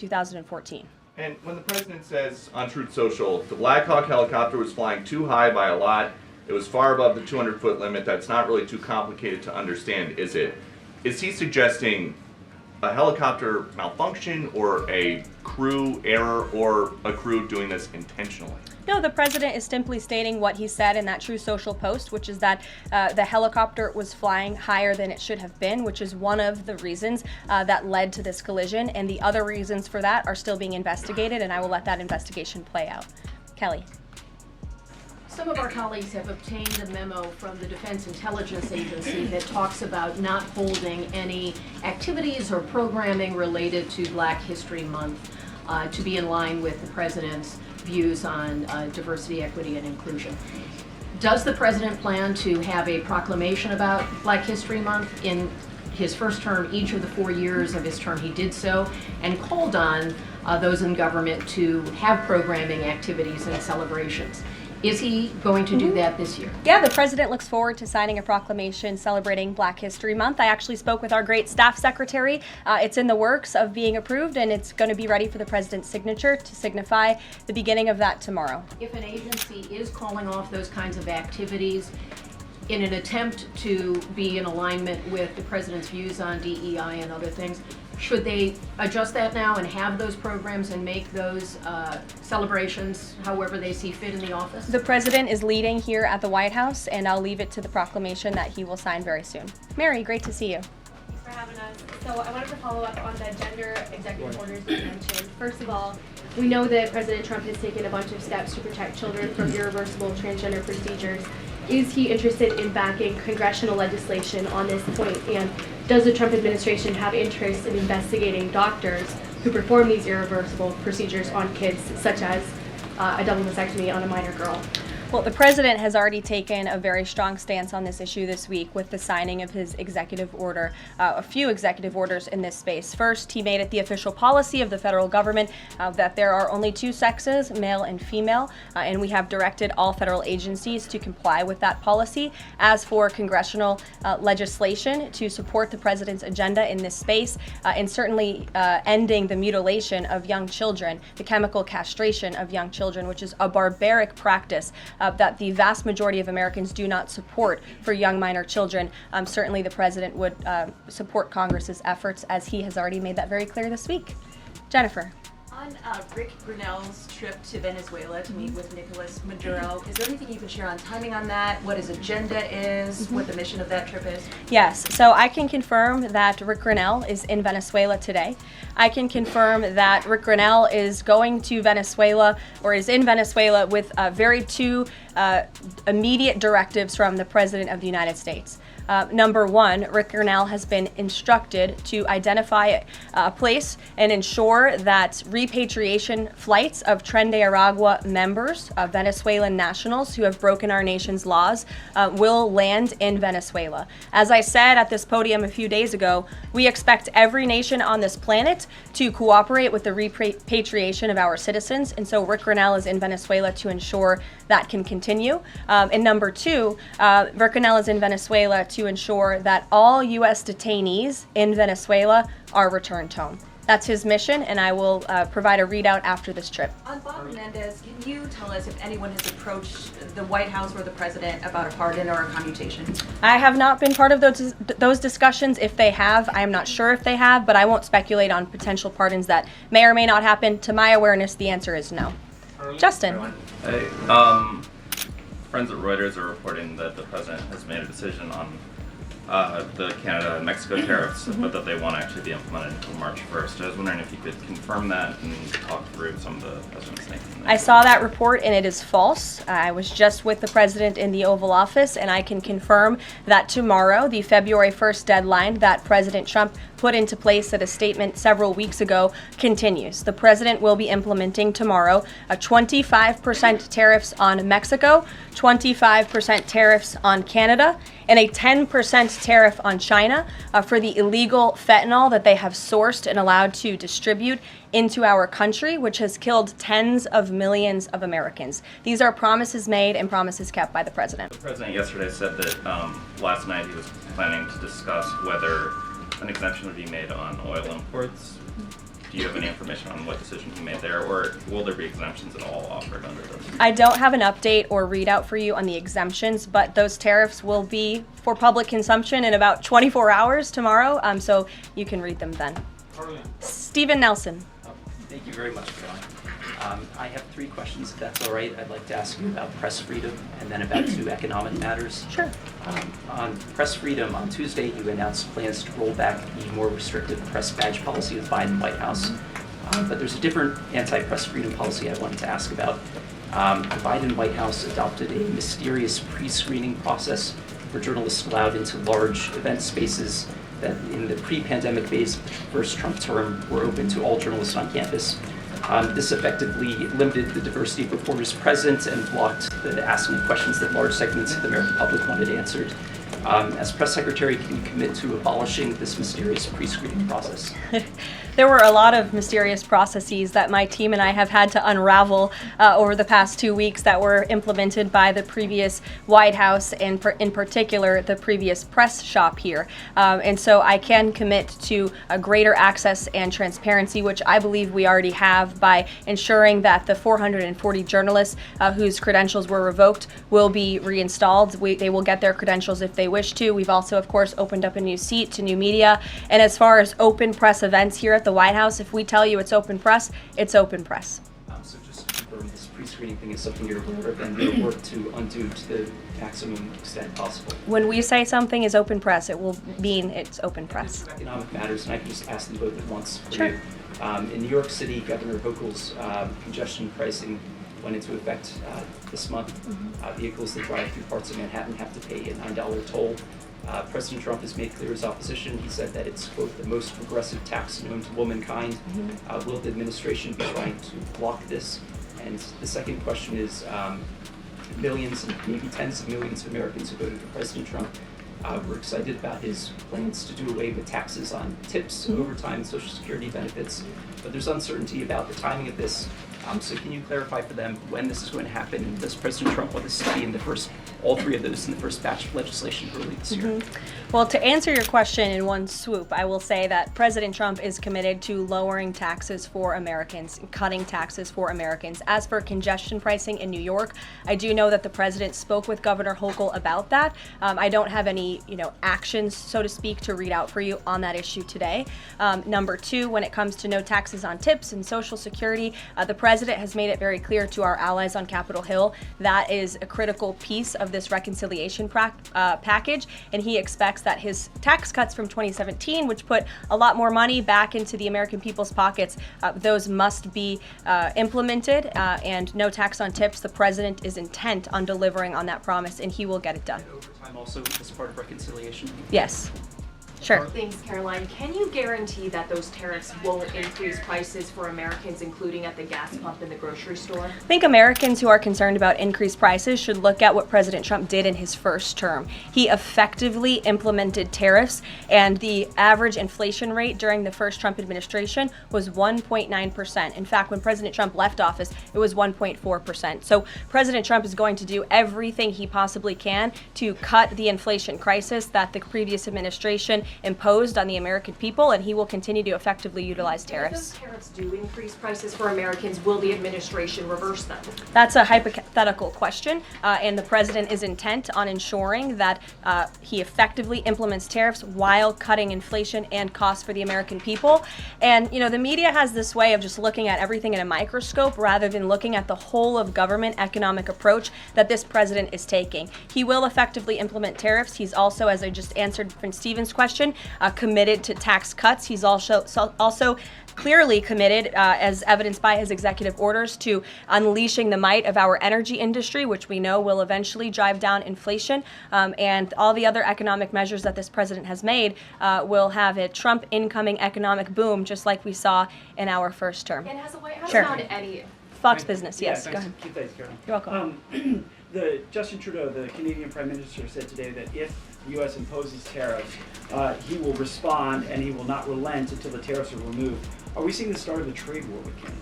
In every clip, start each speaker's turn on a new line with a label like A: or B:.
A: 2014.
B: And when the president says on Truth Social, the Black Hawk helicopter was flying too high by a lot, it was far above the 200-foot limit, that's not really too complicated to understand, is it? Is he suggesting a helicopter malfunction or a crew error or a crew doing this intentionally?
A: No, the president is simply stating what he said in that Truth Social post, which is that the helicopter was flying higher than it should have been, which is one of the reasons that led to this collision. And the other reasons for that are still being investigated, and I will let that investigation play out. Kelly.
C: Some of our colleagues have obtained a memo from the Defense Intelligence Agency that talks about not holding any activities or programming related to Black History Month to be in line with the president's views on diversity, equity, and inclusion. Does the president plan to have a proclamation about Black History Month? In his first term, each of the 4 years of his term, he did so and called on those in government to have programming activities and celebrations. Is he going to do that this year?
A: Yeah, the president looks forward to signing a proclamation celebrating Black History Month. I actually spoke with our great staff secretary. It's in the works of being approved, and it's going to be ready for the president's signature to signify the beginning of that tomorrow.
C: If an agency is calling off those kinds of activities in an attempt to be in alignment with the president's views on DEI and other things, should they adjust that now and have those programs and make those celebrations however they see fit in the office?
A: The president is leading here at the White House, and I'll leave it to the proclamation that he will sign very soon. Mary, great to see you.
D: Thanks for having us. So I wanted to follow up on the gender executive orders you mentioned. First of all, we know that President Trump has taken a bunch of steps to protect children from irreversible transgender procedures. Is he interested in backing congressional legislation on this point? And does the Trump administration have interest in investigating doctors who perform these irreversible procedures on kids, such as a double mastectomy on a minor girl?
A: Well, the president has already taken a very strong stance on this issue this week with the signing of his executive order, a few executive orders in this space. First, he made it the official policy of the federal government that there are only two sexes, male and female, and we have directed all federal agencies to comply with that policy. As for congressional legislation to support the president's agenda in this space, and certainly ending the mutilation of young children, the chemical castration of young children, which is a barbaric practice that the vast majority of Americans do not support for young minor children. Certainly the president would support Congress's efforts, as he has already made that very clear this week. Jennifer.
E: On Rick Grinnell's trip to Venezuela to meet with Nicolas Maduro, is there anything you can share on timing on that, what his agenda is, what the mission of that trip is?
A: Yes, so I can confirm that Rick Grinnell is in Venezuela today. I can confirm that Rick Grinnell is going to Venezuela, or is in Venezuela, with two immediate directives from the President of the United States. Number one, Rick Grinnell has been instructed to identify a place and ensure that repatriation flights of Tren de Aragua members, Venezuelan nationals who have broken our nation's laws, will land in Venezuela. As I said at this podium a few days ago, we expect every nation on this planet to cooperate with the repatriation of our citizens, and so Rick Grinnell is in Venezuela to ensure that can continue. And number two, Rick Grinnell is in Venezuela to ensure that all U.S. detainees in Venezuela are returned home. That's his mission, and I will provide a readout after this trip.
E: On Bob Menendez, can you tell us if anyone has approached the White House or the president about a pardon or a commutation?
A: I have not been part of those discussions. If they have, I am not sure if they have, but I won't speculate on potential pardons that may or may not happen. To my awareness, the answer is no. Justin.
F: Hey, friends at Reuters are reporting that the president has made a decision on the Canada and Mexico tariffs, but that they won't actually be implemented until March 1st. I was wondering if you could confirm that and talk through some of the president's thinking.
A: I saw that report, and it is false. I was just with the president in the Oval Office, and I can confirm that tomorrow, the February 1st deadline that President Trump put into place at a statement several weeks ago, continues. The president will be implementing tomorrow a 25% tariffs on Mexico, 25% tariffs on Canada, and a 10% tariff on China for the illegal fentanyl that they have sourced and allowed to distribute into our country, which has killed tens of millions of Americans. These are promises made and promises kept by the president.
F: The president yesterday said that last night he was planning to discuss whether an exemption would be made on oil imports. do you have any information on what decision he made there, or will there be exemptions at all offered under this?
A: I don't have an update or readout for you on the exemptions, but those tariffs will be for public consumption in about 24 hours tomorrow, so you can read them then.
G: Karoline.
A: Stephen Nelson.
G: Thank you very much, Caroline. I have 3 questions, if that's all right. I'd like to ask you about press freedom and then about 2 economic matters.
A: Sure.
G: On press freedom, on Tuesday you announced plans to roll back the more restrictive press badge policy of the Biden White House. But there's a different anti-press freedom policy I wanted to ask about. The Biden White House adopted a mysterious pre-screening process for journalists allowed into large event spaces that in the pre-pandemic phase of the first Trump term were open to all journalists on campus. This effectively limited the diversity of reporters present and blocked the asking of questions that large segments of the American public wanted answered. As press secretary, can you commit to abolishing this mysterious pre-screening process?
A: There were a lot of mysterious processes that my team and I have had to unravel over the past 2 weeks that were implemented by the previous White House and in particular the previous press shop here. And so I can commit to a greater access and transparency, which I believe we already have by ensuring that the 440 journalists whose credentials were revoked will be reinstalled. They will get their credentials if they wish to. We've also, of course, opened up a new seat to new media. And as far as open press events here at the White House, if we tell you it's open press, it's open press.
G: So just to confirm, this pre-screening thing is something you're aware of and you'll work to undo to the maximum extent possible.
A: When we say something is open press, it will mean it's open press.
G: Economic matters, and I can just ask them both at once for
A: Sure.
G: you. In New York City, Governor Hochul's congestion pricing went into effect this month. Vehicles that drive through parts of Manhattan have to pay a $9 toll. President Trump has made clear his opposition. He said that it's, quote, the most progressive tax known to womankind. Will the administration be trying to block this? And the second question is, millions and maybe tens of millions of Americans who voted for President Trump were excited about his plans to do away with taxes on tips, overtime, and Social Security benefits. But there's uncertainty about the timing of this. So can you clarify for them when this is going to happen? And does President Trump want this to be in all 3 of those in the first batch of legislation early this year?
A: Well, to answer your question in one swoop, I will say that President Trump is committed to lowering taxes for Americans, cutting taxes for Americans. As for congestion pricing in New York, I do know that the president spoke with Governor Hochul about that. I don't have any, actions, so to speak, to read out for you on that issue today. Number 2, when it comes to no taxes on tips and Social Security, the president has made it very clear to our allies on Capitol Hill that is a critical piece of this reconciliation package, and he expects that his tax cuts from 2017, which put a lot more money back into the American people's pockets, those must be implemented, and no tax on tips. The president is intent on delivering on that promise, and he will get it done.
G: And overtime also as part of reconciliation?
A: Yes. Sure.
H: Thanks, Caroline. Can you guarantee that those tariffs won't increase prices for Americans, including at the gas pump and the grocery store?
A: I think Americans who are concerned about increased prices should look at what President Trump did in his first term. He effectively implemented tariffs, and the average inflation rate during the first Trump administration was 1.9%. In fact, when President Trump left office, it was 1.4%. So President Trump is going to do everything he possibly can to cut the inflation crisis that the previous administration imposed on the American people, and he will continue to effectively utilize tariffs.
H: If those tariffs do increase prices for Americans, will the administration reverse them?
A: That's a hypothetical question, and the president is intent on ensuring that he effectively implements tariffs while cutting inflation and costs for the American people. And, the media has this way of just looking at everything in a microscope rather than looking at the whole of government economic approach that this president is taking. He will effectively implement tariffs. He's also, as I just answered Prince Stephen's question, committed to tax cuts. He's also clearly committed, as evidenced by his executive orders, to unleashing the might of our energy industry, which we know will eventually drive down inflation. And all the other economic measures that this president has made will have a Trump incoming economic boom, just like we saw in our first term.
H: And has the White House
A: Sure.
H: found any...
A: Fox Business, yes.
I: Yeah,
A: Go ahead.
I: keep that, Caroline.
A: You're welcome.
I: Justin Trudeau, the Canadian Prime Minister, said today that if the U.S. imposes tariffs, he will respond and he will not relent until the tariffs are removed. Are we seeing the start of a trade war with Canada?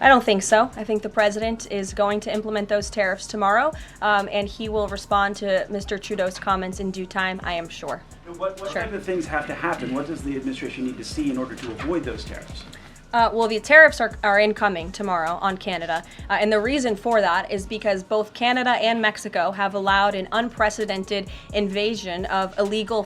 A: I don't think so. I think the president is going to implement those tariffs tomorrow, and he will respond to Mr. Trudeau's comments in due time, I am sure.
I: What
A: Sure.
I: type of things have to happen? What does the administration need to see in order to avoid those tariffs?
A: Well, the tariffs are incoming tomorrow on Canada. And the reason for that is because both Canada and Mexico have allowed an unprecedented invasion of illegal